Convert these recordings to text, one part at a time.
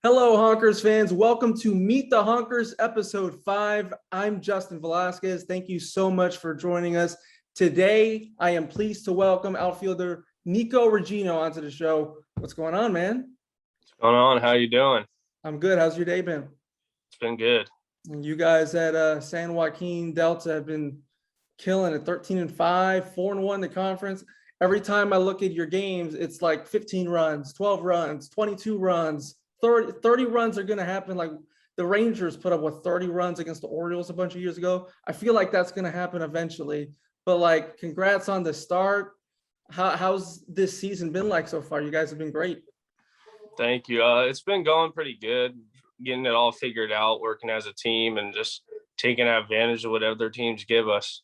Hello, Honkers fans. Welcome to Meet the Honkers, episode 5. I'm Justin Velazquez. Thank you so much for joining us. Today, I am pleased to welcome outfielder Nico Regino onto the show. What's going on, man? What's going on? How you doing? I'm good. How's your day been? It's been good. And you guys at San Joaquin Delta have been killing it, 13-5, 4-1 in the conference. Every time I look at your games, it's like 15 runs, 12 runs, 22 runs. 30 runs are going to happen. Like the Rangers put up with 30 runs against the Orioles a bunch of years ago. I feel like that's going to happen eventually. But like, congrats on the start. How's this season been like so far? You guys have been great. Thank you. It's been going pretty good, getting it all figured out, working as a team, and just taking advantage of what other teams give us.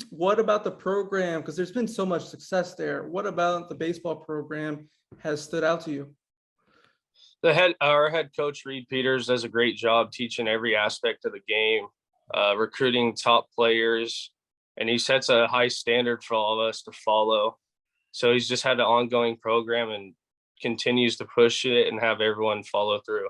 What about the program? Because there's been so much success there. What about the baseball program has stood out to you? Our head coach Reed Peters does a great job teaching every aspect of the game, recruiting top players, and he sets a high standard for all of us to follow. So he's just had an ongoing program and continues to push it and have everyone follow through.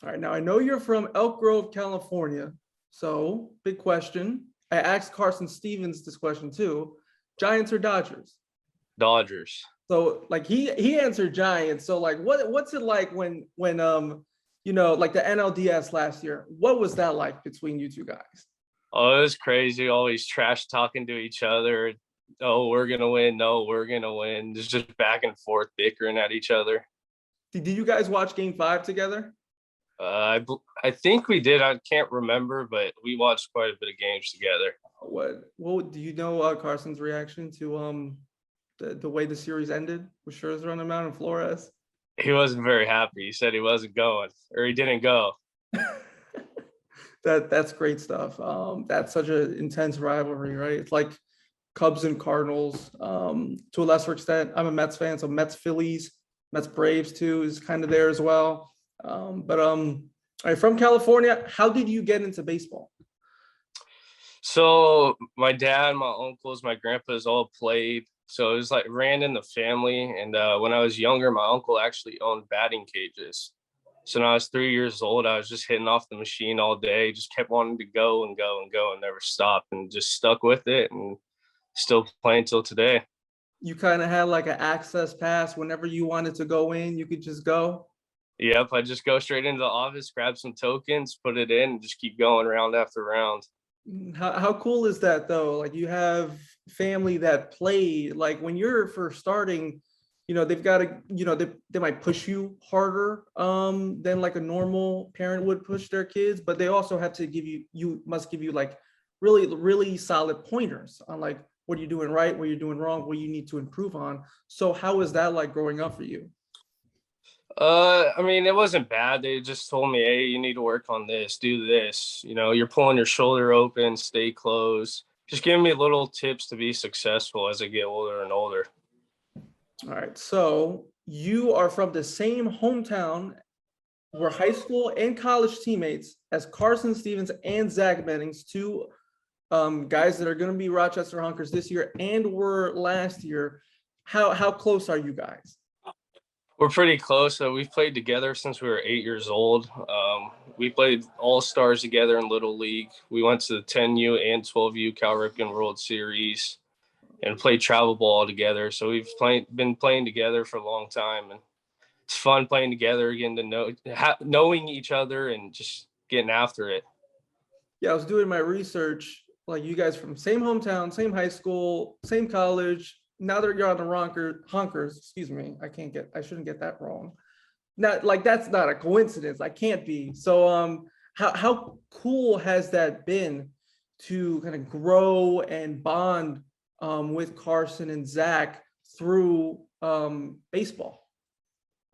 All right, now I know you're from Elk Grove, California. So big question. I asked Carson Stevens this question too. Giants or Dodgers? Dodgers. So like he answered Giants. So like what's it like when like the NLDS last year? What was that like between you two guys? Oh, it was crazy. Always trash talking to each other. Oh, we're gonna win. No, we're gonna win. Just back and forth bickering at each other. Did you guys watch Game 5 together? I think we did. I can't remember, but we watched quite a bit of games together. What do you know Carson's reaction to the way the series ended with Scherzer on the mound and Flores? He wasn't very happy. He said he wasn't going, or he didn't go. That's great stuff. That's such an intense rivalry, right? It's like Cubs and Cardinals. To a lesser extent, I'm a Mets fan, so Mets Phillies, Mets Braves too is kind of there as well. All right, from California, how did you get into baseball? So my dad, my uncles, my grandpas all played. So it was like ran in the family. And when I was younger, my uncle actually owned batting cages. So when I was 3 years old, I was just hitting off the machine all day, just kept wanting to go and go and go and never stopped, and just stuck with it and still playing till today. You kind of had like an access pass. Whenever you wanted to go in, you could just go. Yep, I just go straight into the office, grab some tokens, put it in, and just keep going round after round. How cool is that though? Like you have family that play. Like when you're first starting, they've got to, they might push you harder than like a normal parent would push their kids, but they also have to must give you like really, really solid pointers on like what you're doing right, what you're doing wrong, what you need to improve on. So how is that like growing up for you? I mean, it wasn't bad. They just told me, hey, you need to work on this, do this. You're pulling your shoulder open, stay close. Just giving me little tips to be successful as I get older and older. All right. So you are from the same hometown where high school and college teammates as Carson Stevens and Zach Meddings, two guys that are going to be Rochester Honkers this year and were last year. How close are you guys? We're pretty close. We've played together since we were 8 years old. We played all-stars together in Little League. We went to the 10U and 12U Cal Ripken World Series and played travel ball together. So we've been playing together for a long time. And it's fun playing together, getting to knowing each other and just getting after it. Yeah, I was doing my research. Like you guys from same hometown, same high school, same college. Now that you're on the Honkers, excuse me, I shouldn't get that wrong. Not like that's not a coincidence. I can't be. So how cool has that been to kind of grow and bond with Carson and Zach through baseball?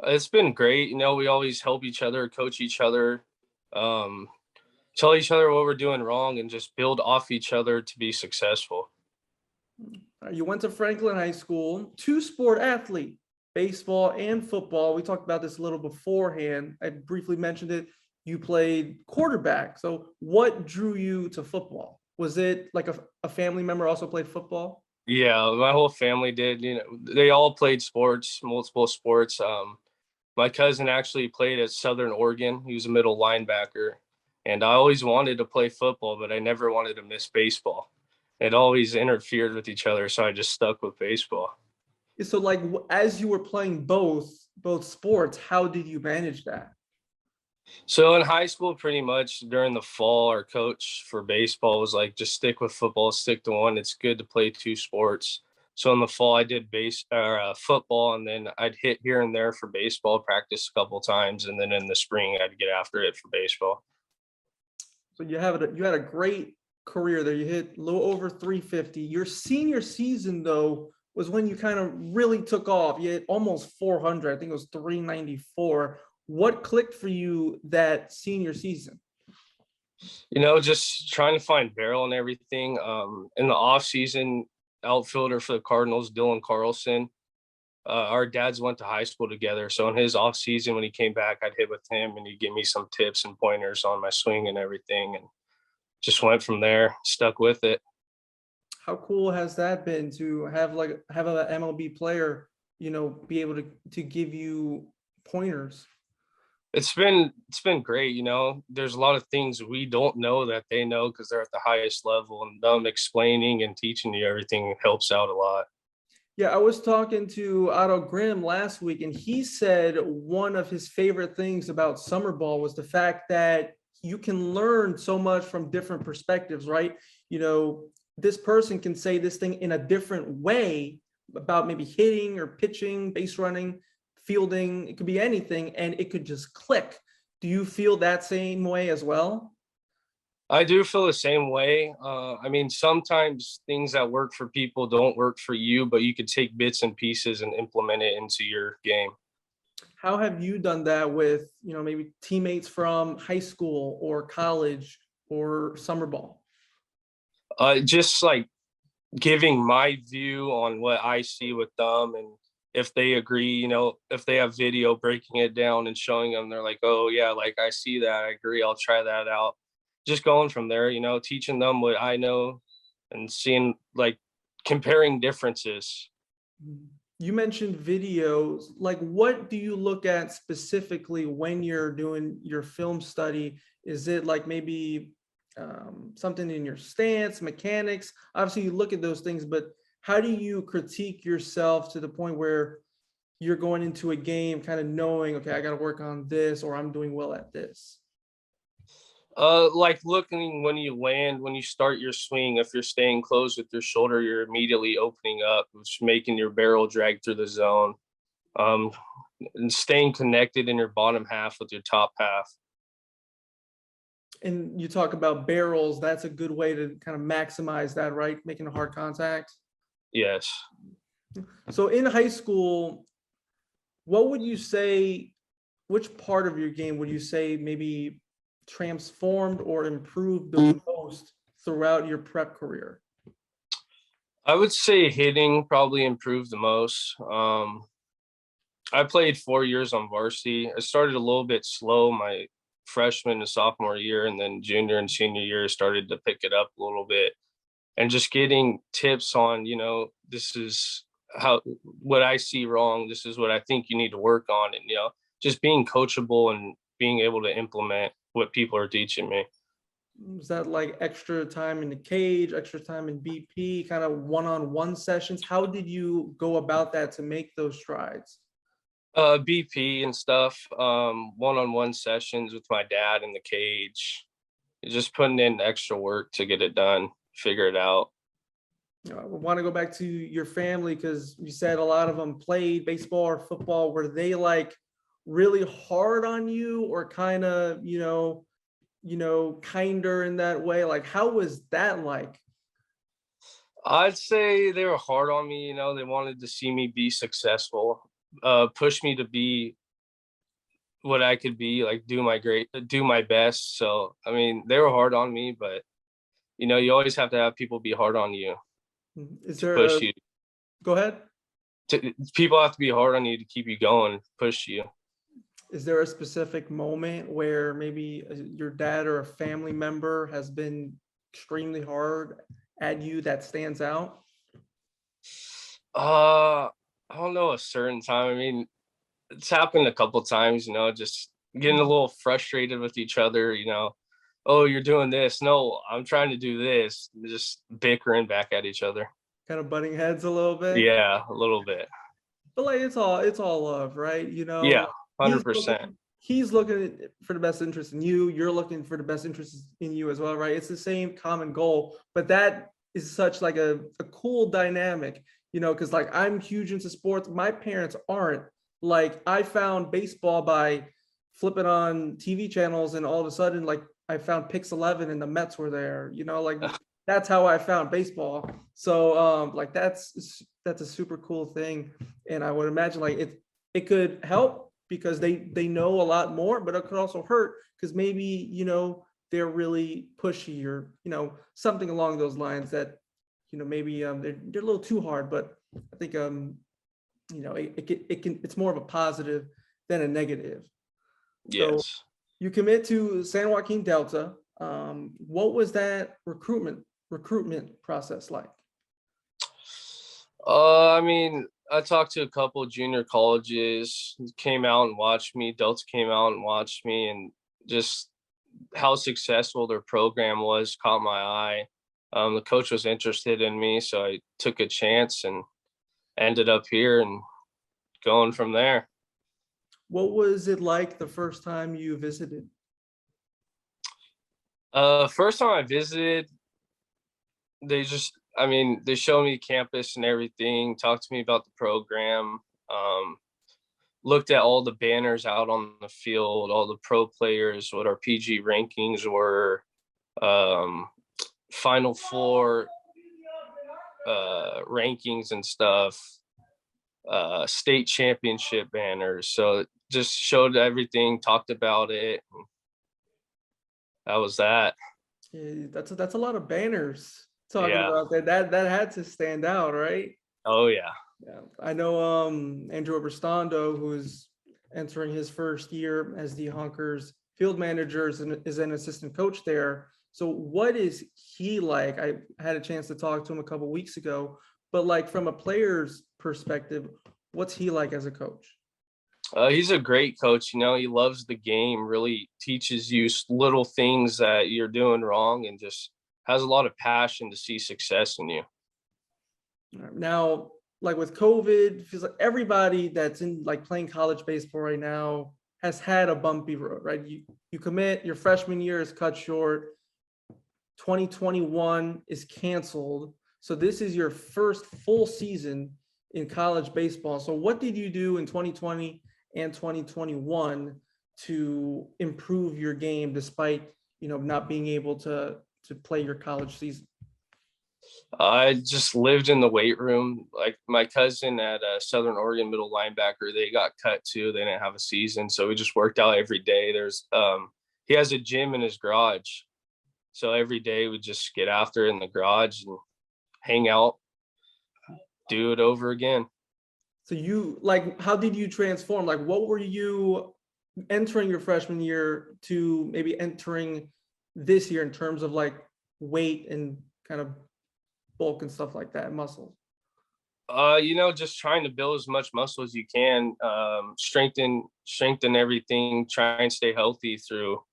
It's been great. We always help each other, coach each other, tell each other what we're doing wrong, and just build off each other to be successful. You went to Franklin High School, two-sport athlete, baseball and football. We talked about this a little beforehand. I briefly mentioned it. You played quarterback. So what drew you to football? Was it like a family member also played football? Yeah, my whole family did. They all played sports, multiple sports. My cousin actually played at Southern Oregon. He was a middle linebacker. And I always wanted to play football, but I never wanted to miss baseball. It always interfered with each other, so I just stuck with baseball. So like as you were playing both sports, how did you manage that? So in high school, pretty much during the fall, our coach for baseball was like, just stick with football, stick to one. It's good to play two sports. So in the fall, I did football, and then I'd hit here and there for baseball, practice a couple times, and then in the spring, I'd get after it for baseball. So you had a great career there. You hit a little over 350. Your senior season though was when you kind of really took off. You hit almost 400. I think it was 394. What clicked for you that senior season? Just trying to find barrel and everything. In the off season, outfielder for the Cardinals, Dylan Carlson. Our dads went to high school together. So in his off season, when he came back, I'd hit with him and he'd give me some tips and pointers on my swing and everything. And just went from there, stuck with it. How cool has that been to have an MLB player, be able to give you pointers? It's been great. There's a lot of things we don't know that they know because they're at the highest level, and them explaining and teaching you everything helps out a lot. Yeah, I was talking to Otto Grimm last week, and he said one of his favorite things about summer ball was the fact that you can learn so much from different perspectives, right? This person can say this thing in a different way about maybe hitting or pitching, base running, fielding. It could be anything, and it could just click. Do you feel that same way as well? I do feel the same way. Sometimes things that work for people don't work for you, but you could take bits and pieces and implement it into your game. How have you done that with, maybe teammates from high school or college or summer ball? Just like giving my view on what I see with them, and if they agree, if they have video, breaking it down and showing them, they're like, oh yeah, like I see that, I agree, I'll try that out. Just going from there, teaching them what I know and seeing, like, comparing differences. You mentioned videos. Like, what do you look at specifically when you're doing your film study? Is it like maybe something in your stance, mechanics? Obviously, you look at those things, but how do you critique yourself to the point where you're going into a game kind of knowing, okay, I got to work on this, or I'm doing well at this? Like looking when you land, when you start your swing, if you're staying closed with your shoulder, you're immediately opening up, which making your barrel drag through the zone. Um, and staying connected in your bottom half with your top half. And you talk about barrels, that's a good way to kind of maximize that, right? Making a hard contact. Yes. So in high school, what would you say, which part of your game would you say maybe transformed or improved the most throughout your prep career? I would say hitting probably improved the most. I played 4 years on varsity. I started a little bit slow my freshman and sophomore year, and then junior and senior year started to pick it up a little bit. And just getting tips on, this is what I see wrong. This is what I think you need to work on. And, just being coachable and being able to implement what people are teaching me. Was that like extra time in the cage, extra time in BP, kind of one-on-one sessions? How did you go about that to make those strides? BP and stuff, one-on-one sessions with my dad in the cage, just putting in extra work to get it done, figure it out. I want to go back to your family because you said a lot of them played baseball or football. Were they like really hard on you, or kind of, kinder in that way? Like, how was that like? I'd say they were hard on me. They wanted to see me be successful, push me to be what I could be, like do my best. So, they were hard on me, but you always have to have people be hard on you. Is there push you. Go ahead. People have to be hard on you to keep you going, push you. Is there a specific moment where maybe your dad or a family member has been extremely hard at you that stands out? I don't know a certain time. it's happened a couple times, just getting a little frustrated with each other, oh, you're doing this. No, I'm trying to do this. Just bickering back at each other. Kind of butting heads a little bit. Yeah, a little bit. But like it's all love, right? Yeah, He's 100%. looking for the best interest in you. You're looking for the best interest in you as well, right? It's the same common goal, but that is such like a cool dynamic, because like I'm huge into sports. My parents aren't. Like I found baseball by flipping on TV channels, and all of a sudden, like I found Pix 11 and the Mets were there. Like that's how I found baseball. So like that's a super cool thing, and I would imagine like it could help because they know a lot more, but it could also hurt because maybe they're really pushy or something along those lines that maybe they're a little too hard. But I think it's more of a positive than a negative. So Yes. you commit to San Joaquin Delta. What was that recruitment process like? I mean, I talked to a couple of junior colleges, came out and watched me. Delta came out and watched me, and just how successful their program was caught my eye. The coach was interested in me, so I took a chance and ended up here and going from there. What was it like the first time you visited? First time I visited, they showed me campus and everything, talked to me about the program, looked at all the banners out on the field, all the pro players, what our PG rankings were, Final Four rankings and stuff, state championship banners. So it just showed everything, talked about it. That was that. Yeah, that's a lot of banners talking Yeah. about that. That had to stand out, right? Oh yeah. Yeah, I know Andrew Oberstando, who's entering his first year as the Honkers field manager, is an assistant coach there. So what is he like? I had a chance to talk to him a couple weeks ago, but like from a player's perspective, what's he like as a coach? He's a great coach. He loves the game, really teaches you little things that you're doing wrong, and just has a lot of passion to see success in you. Now, like with COVID, feels like everybody that's in like playing college baseball right now has had a bumpy road, right? You commit, your freshman year is cut short, 2021 is canceled. So this is your first full season in college baseball. So what did you do in 2020 and 2021 to improve your game despite not being able to play your college season? I just lived in the weight room. Like my cousin at Southern Oregon middle linebacker, they got cut too. They didn't have a season, so we just worked out every day. He has a gym in his garage, so every day we just get after it in the garage and hang out, do it over again. So you like, how did you transform? Like, what were you entering your freshman year to maybe entering this year in terms of like weight and kind of bulk and stuff like that, muscle? Just trying to build as much muscle as you can, strengthen everything, try and stay healthy through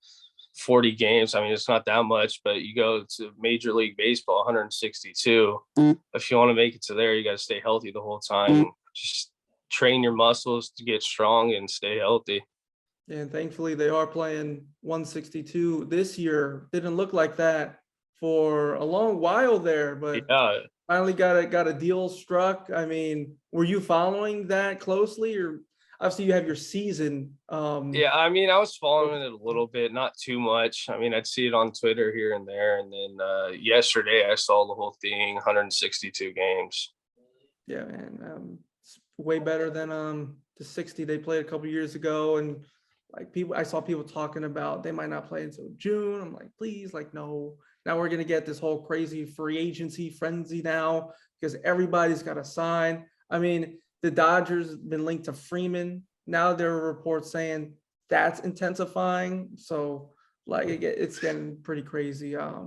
40 games. I mean, it's not that much, but you go to Major League Baseball, 162. If you want to make it to there, you got to stay healthy the whole time. Just train your muscles to get strong and stay healthy. And thankfully, they are playing 162 this year. Didn't look like that for a long while there, but Yeah. finally got a deal struck. I mean, were you following that closely, or obviously you have your season? Yeah, I mean, I was following it a little bit, not too much. I mean, I'd see it on Twitter here and there, and then yesterday I saw the whole thing, 162 games. Yeah, man, it's way better than the 60 they played a couple years ago. And like I saw people talking about they might not play until June. I'm like, please, like, no. Now we're gonna get this whole crazy free agency frenzy now because everybody's got to sign. I mean, the Dodgers have been linked to Freeman. Now there are reports saying that's intensifying. So like it's getting pretty crazy. Yeah.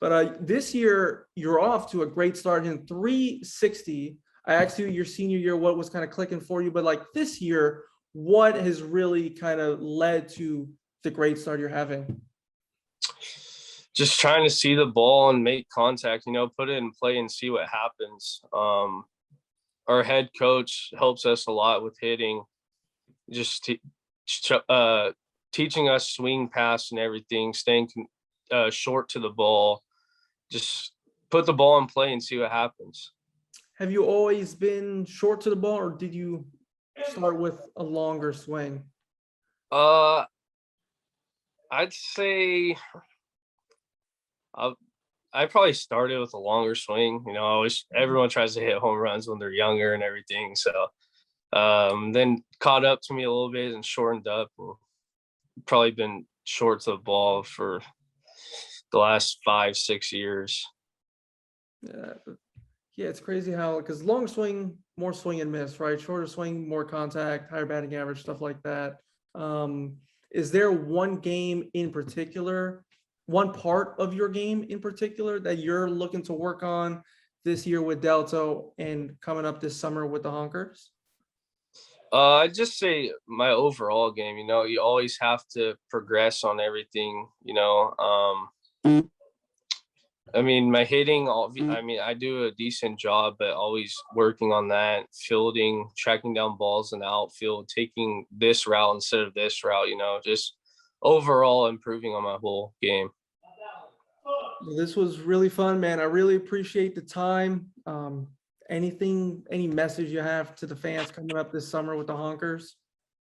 But this year you're off to a great start in 360. I asked you your senior year, what was kind of clicking for you, but like this year, what has really kind of led to the great start you're having? Just trying to see the ball and make contact, put it in play and see what happens. Our head coach helps us a lot with hitting, just teaching us swing, pass, and everything, staying short to the ball. Just put the ball in play and see what happens. Have you always been short to the ball, or did you start with a longer swing? I'd say I probably started with a longer swing. Everyone tries to hit home runs when they're younger and everything. So then caught up to me a little bit and shortened up. And probably been short to the ball for the last 5-6 years. Yeah, it's crazy how, because long swing, more swing and miss, right? Shorter swing, more contact, higher batting average, stuff like that. Is there one game in particular, one part of your game in particular that you're looking to work on this year with Delta and coming up this summer with the Honkers? I'd just say my overall game, you always have to progress on everything, I mean, my hitting, I do a decent job, but always working on that, fielding, tracking down balls in the outfield, taking this route instead of this route, just overall improving on my whole game. This was really fun, man. I really appreciate the time. Any message you have to the fans coming up this summer with the Honkers?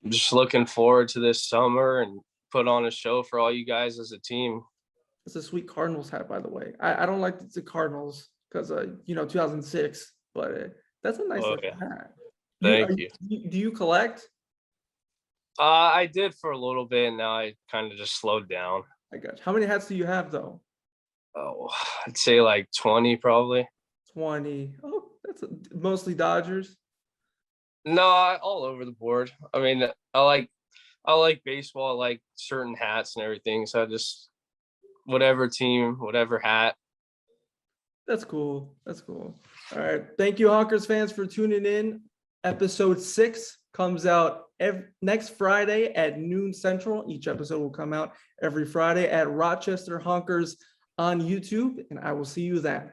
I'm just looking forward to this summer and put on a show for all you guys as a team. It's a sweet Cardinals hat, by the way. I don't like the Cardinals because 2006, but that's a nice looking hat. Thank you. Do you collect? I did for a little bit, and now I kind of just slowed down. I got you. How many hats do you have though? Oh, I'd say like 20 probably. 20. Oh, that's mostly Dodgers. No, all over the board. I mean, I like baseball. I like certain hats and everything. So I just whatever team, whatever hat. That's cool. That's cool. All right. Thank you, Honkers fans, for tuning in. Episode 6 comes out next Friday at noon Central. Each episode will come out every Friday at Rochester Honkers on YouTube, and I will see you then.